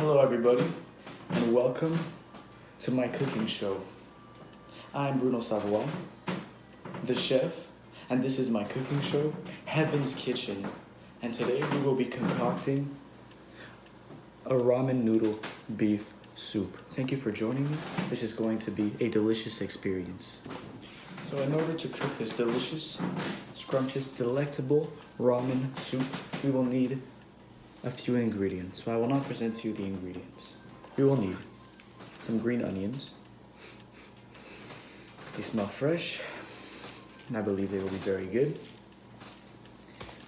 Hello everybody, and welcome to my cooking show. I'm Bruno, the chef, and this is my cooking show, Heaven's Kitchen. And today we will be concocting a ramen noodle beef soup. Thank you for joining me. This is going to be a delicious experience. So in order to cook this delicious, scrumptious, delectable ramen soup, we will need a few ingredients. So I will not present to you the ingredients. We will need some green onions. They smell fresh, and I believe they will be very good.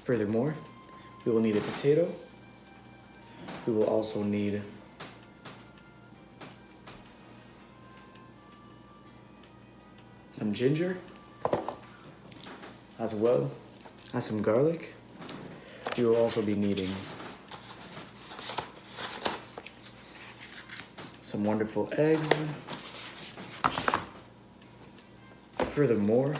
Furthermore, we will need a potato. We will also need some ginger, as well as some garlic. We will also be needing some wonderful eggs. Furthermore,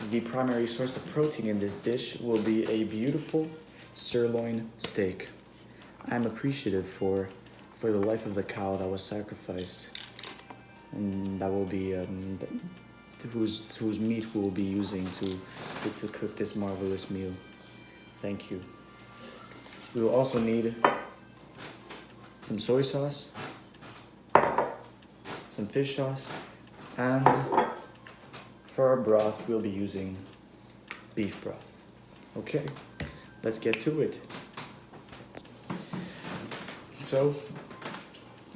the primary source of protein in this dish will be a beautiful sirloin steak. I'm appreciative for the life of the cow that was sacrificed, and that will be whose meat we will be using to cook this marvelous meal. Thank you. We will also need some soy sauce, some fish sauce, and for our broth, we'll be using beef broth. Okay, let's get to it. So,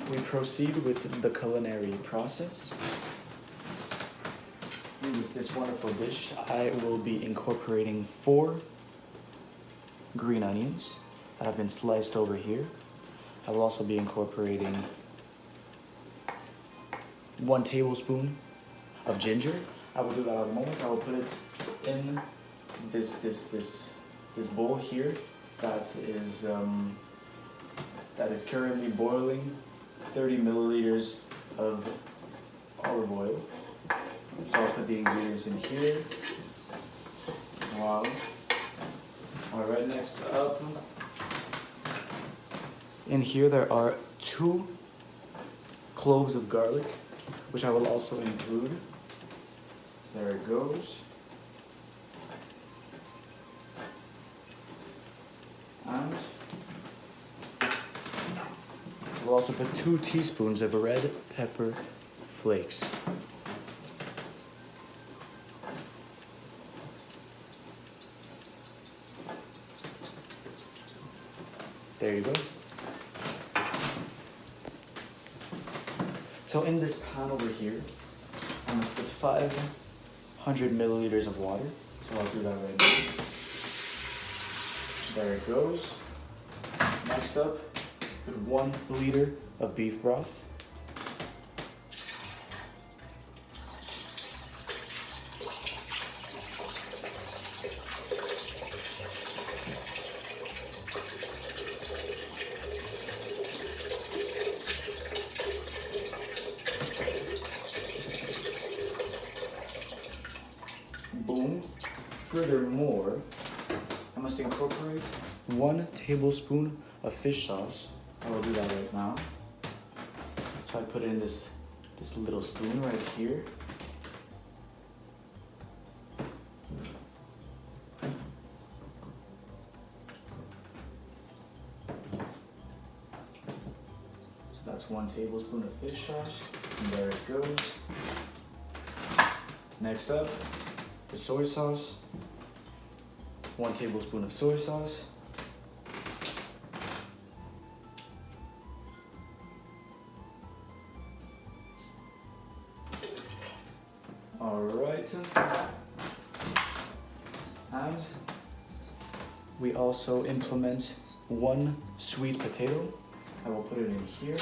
we proceed with the culinary process. In this wonderful dish, I will be incorporating 4 green onions that have been sliced over here. I will also be incorporating 1 tablespoon of ginger. I will do that in a moment. I will put it in this bowl here that is currently boiling 30 milliliters of olive oil. So I'll put the ingredients in here. Wow. All right, next up, in here there are 2 cloves of garlic, which I will also include. There it goes. And we'll also put 2 teaspoons of red pepper flakes. There you go. So in this pan over here, I must put 500 milliliters of water. So I'll do that right now. There it goes. Next up, put 1 liter of beef broth. Boom. Furthermore, I must incorporate 1 tablespoon of fish sauce. I will do that right now. So I put it in this little spoon right here. So that's 1 tablespoon of fish sauce, and there it goes. Next up, the soy sauce. 1 tablespoon of soy sauce. All right. And we also implement 1 sweet potato. I will put it in here.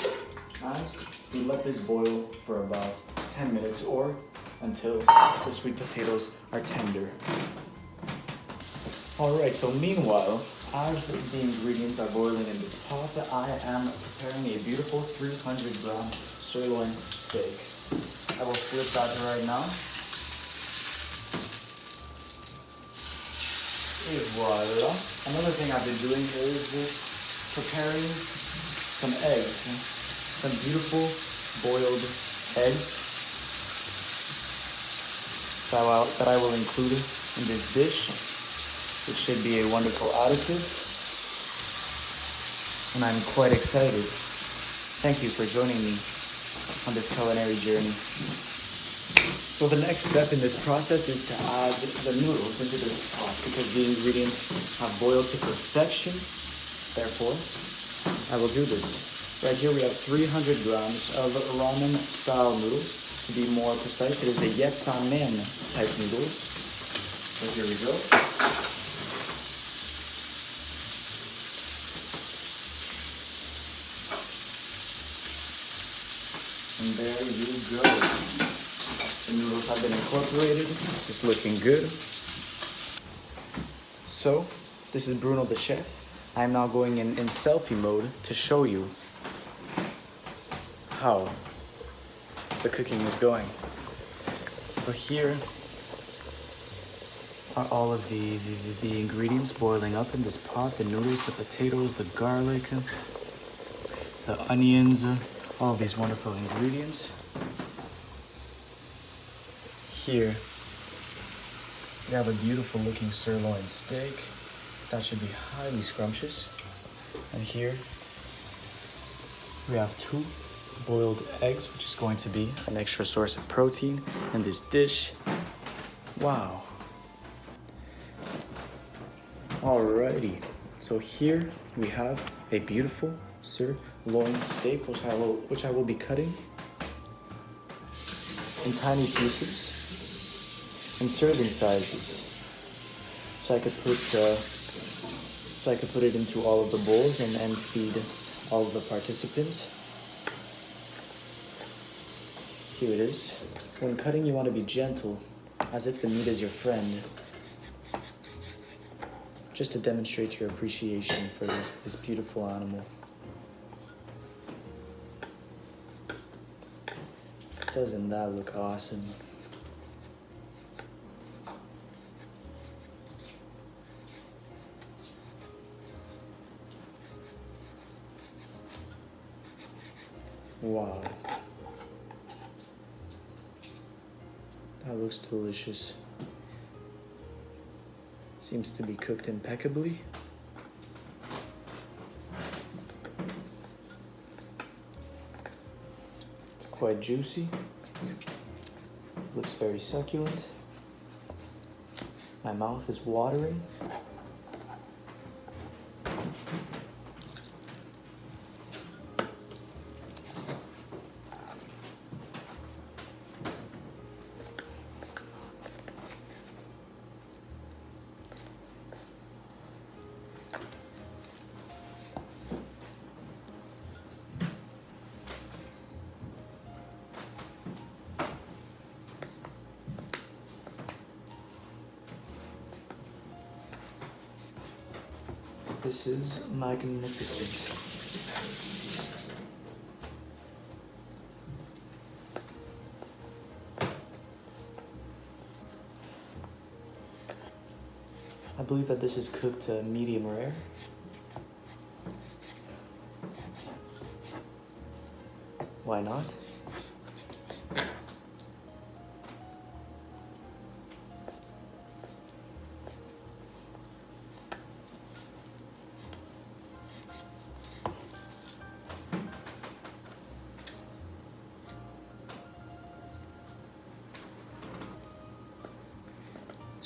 And we let this boil for about 10 minutes or until the sweet potatoes are tender. Alright, so meanwhile, as the ingredients are boiling in this pot, I am preparing a beautiful 300 gram sirloin steak. I will flip that right now. Et voila. Another thing I've been doing is preparing some eggs, some beautiful boiled eggs that I will include in this dish. It should be a wonderful additive, and I'm quite excited. Thank you for joining me on this culinary journey. So the next step in this process is to add the noodles into this pot because the ingredients have boiled to perfection. Therefore, I will do this. Right here we have 300 grams of ramen style noodles. To be more precise, it is the yetsamen type noodles. So here we go. And there you go. The noodles have been incorporated. It's looking good. So, this is Bruno the chef. I'm now going in selfie mode to show you how the cooking is going. So here are all of the ingredients boiling up in this pot. The noodles, the potatoes, the garlic, the onions, all of these wonderful ingredients. Here, we have a beautiful looking sirloin steak. That should be highly scrumptious. And here, we have 2 boiled eggs, which is going to be an extra source of protein in this dish. Wow. Alrighty, so here we have a beautiful sirloin steak, which I will be cutting in tiny pieces in serving sizes, so I could put it into all of the bowls and feed all of the participants. Here it is. When cutting, you want to be gentle, as if the meat is your friend, just to demonstrate your appreciation for this beautiful animal. Doesn't that look awesome? Wow. That looks delicious. Seems to be cooked impeccably. It's quite juicy. Looks very succulent. My mouth is watering. This is magnificent. I believe that this is cooked medium rare. Why not?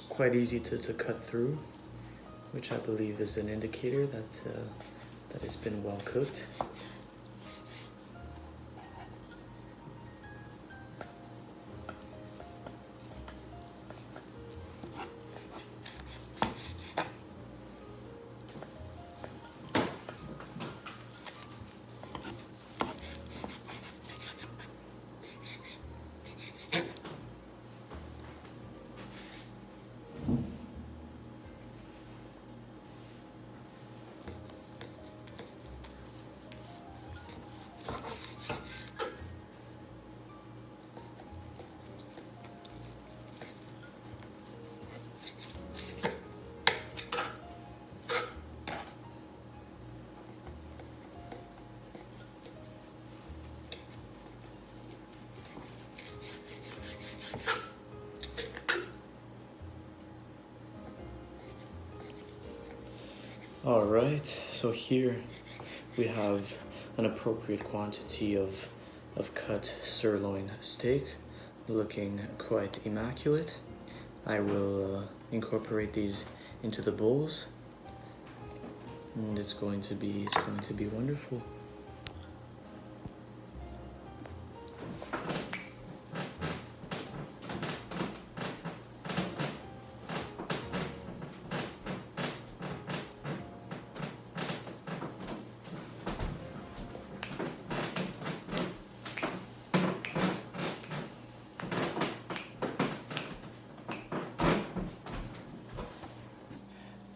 Quite easy to cut through, which I believe is an indicator that that it's been well cooked. All right, so here we have an appropriate quantity of cut sirloin steak, looking quite immaculate. I will incorporate these into the bowls, and it's going to be wonderful.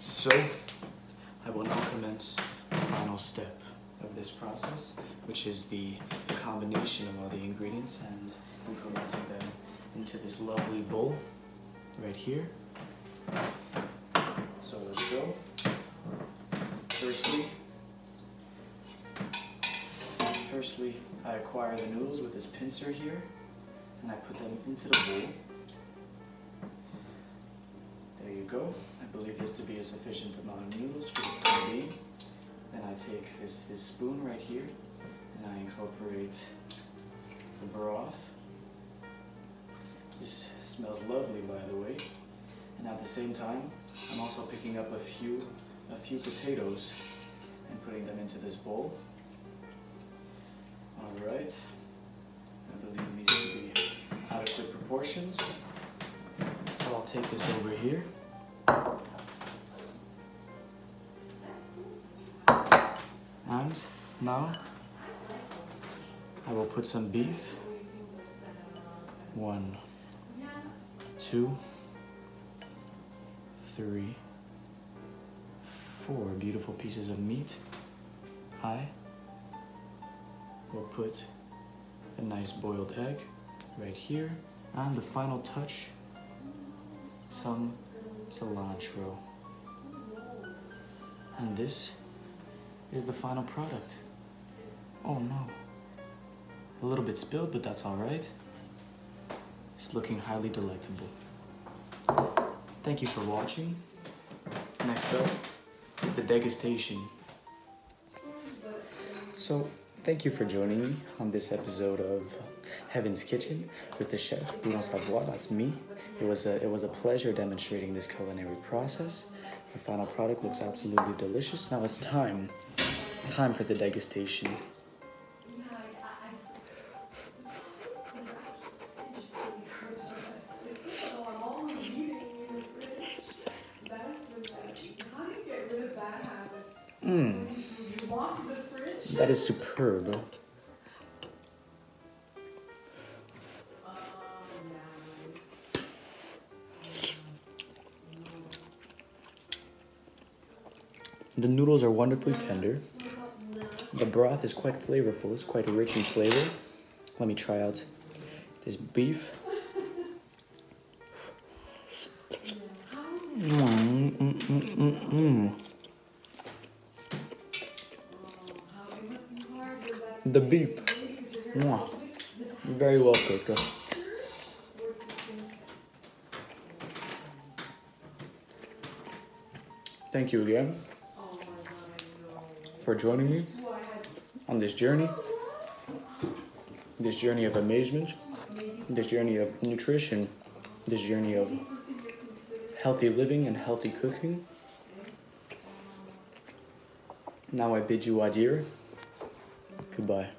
So, I will now commence the final step of this process, which is the combination of all the ingredients and implementing them into this lovely bowl right here. So let's go. Firstly, I acquire the noodles with this pincer here, and I put them into the bowl. There you go. I believe this to be a sufficient amount of noodles for the time being. Then I take this spoon right here, and I incorporate the broth. This smells lovely, by the way. And at the same time, I'm also picking up a few potatoes and putting them into this bowl. All right. I believe these to be adequate proportions. So I'll take this over here. And now I will put some beef. 1, 2, 3, 4 beautiful pieces of meat. I will put a nice boiled egg right here. And the final touch, some cilantro. And this is the final product. Oh no. A little bit spilled, but that's all right. It's looking highly delectable. Thank you for watching. Next up is the degustation. So, thank you for joining me on this episode of Heaven's Kitchen with the chef, Bruno. That's me. It was a pleasure demonstrating this culinary process. The final product looks absolutely delicious. Now it's time for the degustation. That is superb. The noodles are wonderfully tender. The broth is quite flavorful. It's quite rich in flavor. Let me try out this beef. The beef. Very well cooked. Thank you again for joining me on this journey of amazement, this journey of nutrition, this journey of healthy living and healthy cooking. Now I bid you adieu. Goodbye.